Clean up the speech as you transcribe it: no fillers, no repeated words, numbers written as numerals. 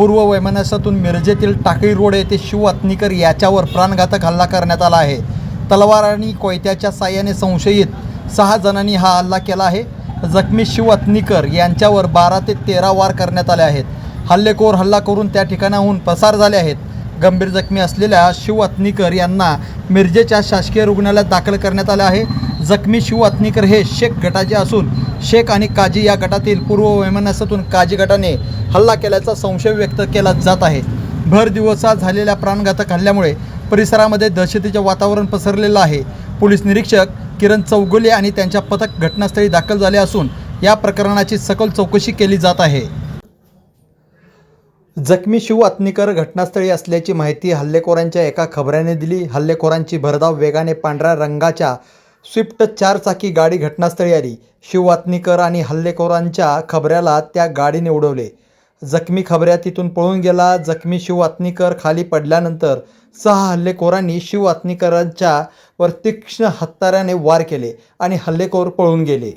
पूर्व वैमनस्यातून मिरजेतील टाकळी रोड येथे शिव अत्नीकर याच्यावर प्राणघातक हल्ला करण्यात आला आहे। तलवार आणि कोयत्याच्या साहाय्याने संशयित 6 जणांनी हा हल्ला केला आहे। जखमी शिव अत्नीकर यांच्यावर 12 ते 13 वार करण्यात आले आहेत। हल्लेखोर हल्ला करून त्या ठिकाणाहून पसार झाले आहेत। गंभीर जखमी असलेल्या शिव अत्नीकर यांना मिरजेच्या शासकीय रुग्णालयात दाखल करण्यात आले आहे। जखमी शिव अत्नीकर हे शेख गटाचे असून शेख आणि काजी या गटातील पूर्व वैमनस्यातून काजी गटाने हल्ला केल्याचा संशय व्यक्त केला जात आहे। भर दिवसा झालेल्या प्राणघातक हल्ल्यामुळे परिसरामध्ये दहशतीचे वातावरण पसरलेलं आहे। पोलीस निरीक्षक किरण चौगुले आणि त्यांच्या पथक घटनास्थळी दाखल झाले असून या प्रकरणाची सखोल चौकशी केली जात आहे। जखमी शिव अत्नीकर घटनास्थळी असल्याची माहिती हल्लेखोरांच्या एका खबऱ्याने दिली। हल्लेखोरांची भरधाव वेगाने पांढऱ्या रंगाच्या स्विफ्ट 4 चाकी गाडी घटनास्थळी आली। शिव अत्नीकर आणि हल्लेखोरांच्या खबऱ्याला त्या गाडीने उडवले। जखमी खबऱ्या तिथून पळून गेला। जखमी शिव अत्नीकर खाली पडल्यानंतर 6 हल्लेखोरांनी शिव अत्नीकरांच्या वर तीक्ष्ण हत्याराने वार केले आणि हल्लेखोर पळून गेले।